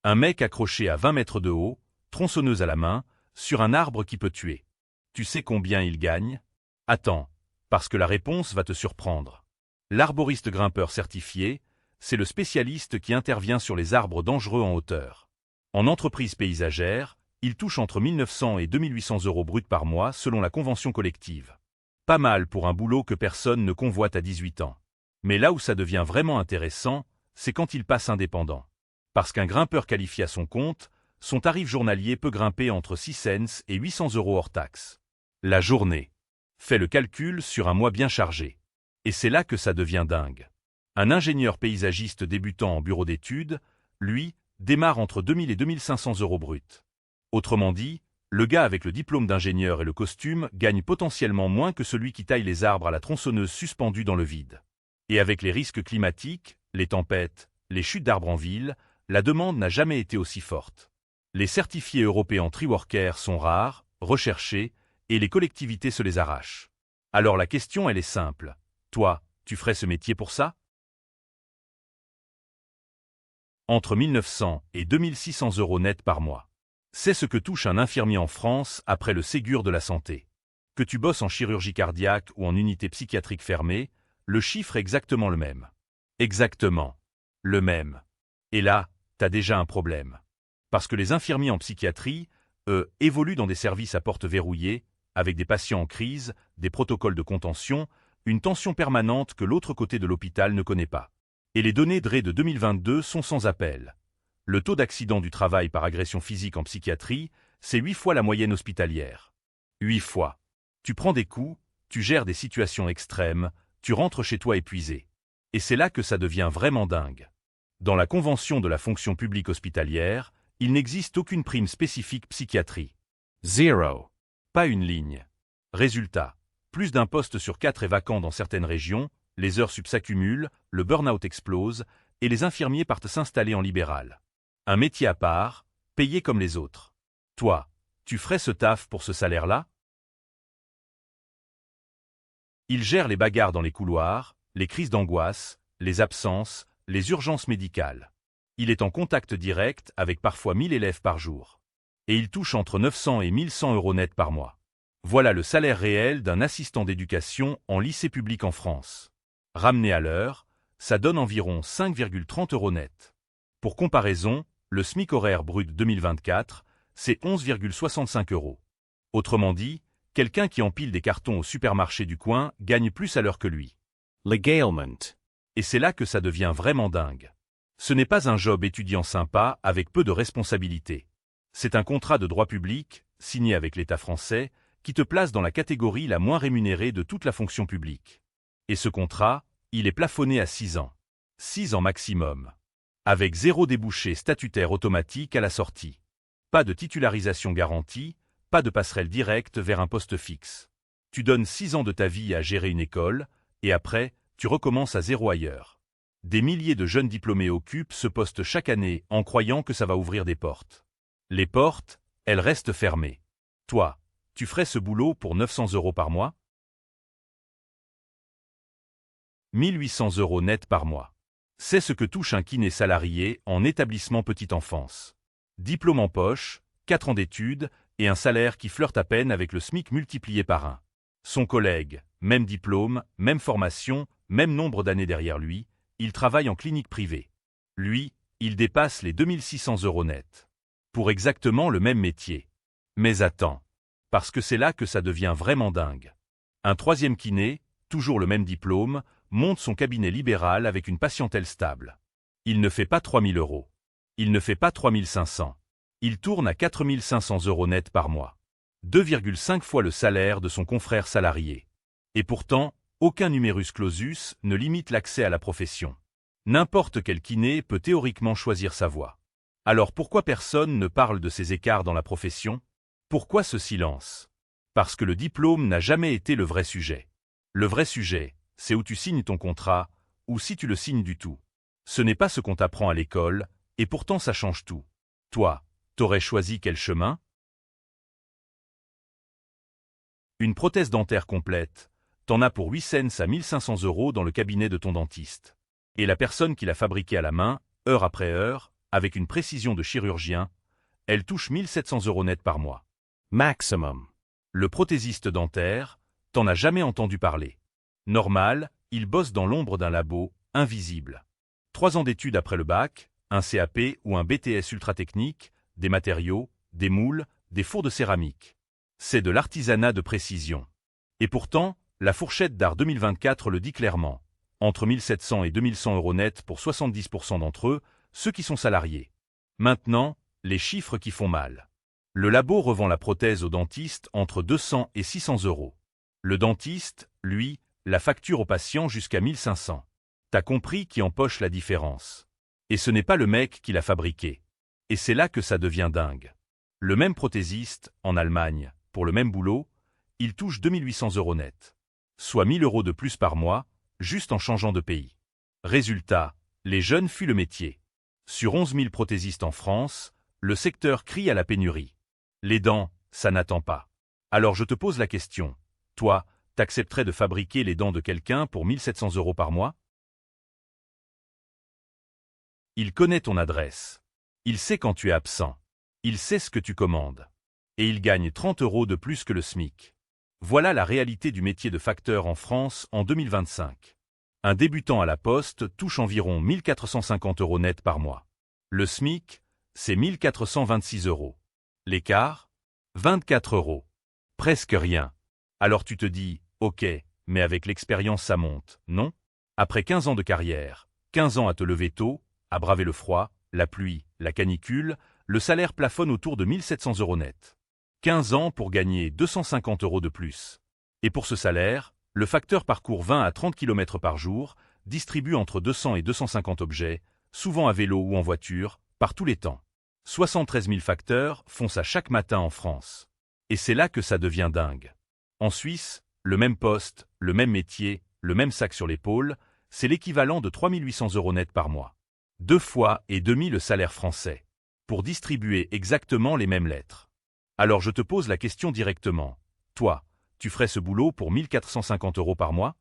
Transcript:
Un mec accroché à 20 mètres de haut, tronçonneuse à la main, sur un arbre qui peut tuer. Tu sais combien il gagne? Attends, parce que la réponse va te surprendre. L'arboriste grimpeur certifié, c'est le spécialiste qui intervient sur les arbres dangereux en hauteur. En entreprise paysagère, il touche entre 1900 et 2800 € bruts par mois selon la convention collective. Pas mal pour un boulot que personne ne convoite à 18 ans. Mais là où ça devient vraiment intéressant, c'est quand il passe indépendant. Parce qu'un grimpeur qualifié à son compte, son tarif journalier peut grimper entre 6 cents et 800 € hors taxe. La journée. Fais le calcul sur un mois bien chargé. Et c'est là que ça devient dingue. Un ingénieur paysagiste débutant en bureau d'études, lui, démarre entre 2000 et 2500 € bruts. Autrement dit, le gars avec le diplôme d'ingénieur et le costume gagne potentiellement moins que celui qui taille les arbres à la tronçonneuse suspendue dans le vide. Et avec les risques climatiques, les tempêtes, les chutes d'arbres en ville, la demande n'a jamais été aussi forte. Les certifiés européens tree workers sont rares, recherchés, et les collectivités se les arrachent. Alors la question elle est simple. Toi, tu ferais ce métier pour ça? Entre 1900 et 2600 € net par mois. C'est ce que touche un infirmier en France après le Ségur de la santé. Que tu bosses en chirurgie cardiaque ou en unité psychiatrique fermée, le chiffre est exactement le même. Exactement. Le même. Et là, t'as déjà un problème. Parce que les infirmiers en psychiatrie, évoluent dans des services à porte verrouillée, avec des patients en crise, des protocoles de contention, une tension permanente que l'autre côté de l'hôpital ne connaît pas. Et les données DRE de 2022 sont sans appel. Le taux d'accident du travail par agression physique en psychiatrie, c'est 8 fois la moyenne hospitalière. 8 fois. Tu prends des coups, tu gères des situations extrêmes, tu rentres chez toi épuisé. Et c'est là que ça devient vraiment dingue. Dans la convention de la fonction publique hospitalière, il n'existe aucune prime spécifique psychiatrie. Zéro. Pas une ligne. Résultat, plus d'un poste sur 4 est vacant dans certaines régions, les heures sup s'accumulent, le burn-out explose, et les infirmiers partent s'installer en libéral. Un métier à part, payé comme les autres. Toi, tu ferais ce taf pour ce salaire-là? Il gère les bagarres dans les couloirs, les crises d'angoisse, les absences, les urgences médicales. Il est en contact direct avec parfois 1000 élèves par jour. Et il touche entre 900 et 1100 € net par mois. Voilà le salaire réel d'un assistant d'éducation en lycée public en France. Ramené à l'heure, ça donne environ 5,30 € net. Pour comparaison, le SMIC horaire brut 2024, c'est 11,65 €. Autrement dit, quelqu'un qui empile des cartons au supermarché du coin gagne plus à l'heure que lui. Legalement. Et c'est là que ça devient vraiment dingue. Ce n'est pas un job étudiant sympa avec peu de responsabilités. C'est un contrat de droit public, signé avec l'État français, qui te place dans la catégorie la moins rémunérée de toute la fonction publique. Et ce contrat, il est plafonné à 6 ans. 6 ans maximum. Avec 0 débouché statutaire automatique à la sortie. Pas de titularisation garantie, pas de passerelle directe vers un poste fixe. Tu donnes 6 ans de ta vie à gérer une école, et après, tu recommences à zéro ailleurs. Des milliers de jeunes diplômés occupent ce poste chaque année en croyant que ça va ouvrir des portes. Les portes, elles restent fermées. Toi, tu ferais ce boulot pour 900 € par mois? 1800 € net par mois. C'est ce que touche un kiné salarié en établissement petite enfance. Diplôme en poche, 4 ans d'études et un salaire qui flirte à peine avec le SMIC multiplié par 1. Son collègue, même diplôme, même formation, même nombre d'années derrière lui, il travaille en clinique privée. Lui, il dépasse les 2600 € net. Pour exactement le même métier. Mais attends. Parce que c'est là que ça devient vraiment dingue. Un troisième kiné, toujours le même diplôme, monte son cabinet libéral avec une patientèle stable. Il ne fait pas 3000 €. Il ne fait pas 3500. Il tourne à 4500 € net par mois. 2,5 fois le salaire de son confrère salarié. Et pourtant, aucun numerus clausus ne limite l'accès à la profession. N'importe quel kiné peut théoriquement choisir sa voie. Alors pourquoi personne ne parle de ces écarts dans la profession? Pourquoi ce silence? Parce que le diplôme n'a jamais été le vrai sujet. Le vrai sujet, c'est où tu signes ton contrat, ou si tu le signes du tout. Ce n'est pas ce qu'on t'apprend à l'école, et pourtant ça change tout. Toi, t'aurais choisi quel chemin? Une prothèse dentaire complète, t'en as pour 8 cents à 1500 € dans le cabinet de ton dentiste. Et la personne qui l'a fabriquée à la main, heure après heure, avec une précision de chirurgien, elle touche 1700 € net par mois. Maximum. Le prothésiste dentaire, t'en as jamais entendu parler. Normal, il bosse dans l'ombre d'un labo, invisible. 3 ans d'études après le bac, un CAP ou un BTS ultra technique, des matériaux, des moules, des fours de céramique. C'est de l'artisanat de précision. Et pourtant, la fourchette d'art 2024 le dit clairement. Entre 1700 et 2100 € net pour 70% d'entre eux, ceux qui sont salariés. Maintenant, les chiffres qui font mal. Le labo revend la prothèse au dentiste entre 200 et 600 €. Le dentiste, lui, la facture au patient jusqu'à 1500. T'as compris qui empoche la différence. Et ce n'est pas le mec qui l'a fabriqué. Et c'est là que ça devient dingue. Le même prothésiste, en Allemagne, pour le même boulot, il touche 2800 € net. Soit 1000 € de plus par mois, juste en changeant de pays. Résultat, les jeunes fuient le métier. Sur 11 000 prothésistes en France, le secteur crie à la pénurie. Les dents, ça n'attend pas. Alors je te pose la question. Toi, t'accepterais de fabriquer les dents de quelqu'un pour 1700 € par mois? Il connaît ton adresse. Il sait quand tu es absent. Il sait ce que tu commandes. Et il gagne 30 € de plus que le SMIC. Voilà la réalité du métier de facteur en France en 2025. Un débutant à la poste touche environ 1450 € net par mois. Le SMIC, c'est 1426 €. L'écart? 24 €. Presque rien. Alors tu te dis, ok, mais avec l'expérience ça monte, non? Après 15 ans de carrière, 15 ans à te lever tôt, à braver le froid, la pluie, la canicule, le salaire plafonne autour de 1700 € net. 15 ans pour gagner 250 € de plus. Et pour ce salaire, le facteur parcourt 20 à 30 km par jour, distribue entre 200 et 250 objets, souvent à vélo ou en voiture, par tous les temps. 73 000 facteurs font ça chaque matin en France. Et c'est là que ça devient dingue. En Suisse, le même poste, le même métier, le même sac sur l'épaule, c'est l'équivalent de 3800 € net par mois. 2 fois et demi le salaire français. Pour distribuer exactement les mêmes lettres. Alors je te pose la question directement. Toi, tu ferais ce boulot pour 1450 € par mois?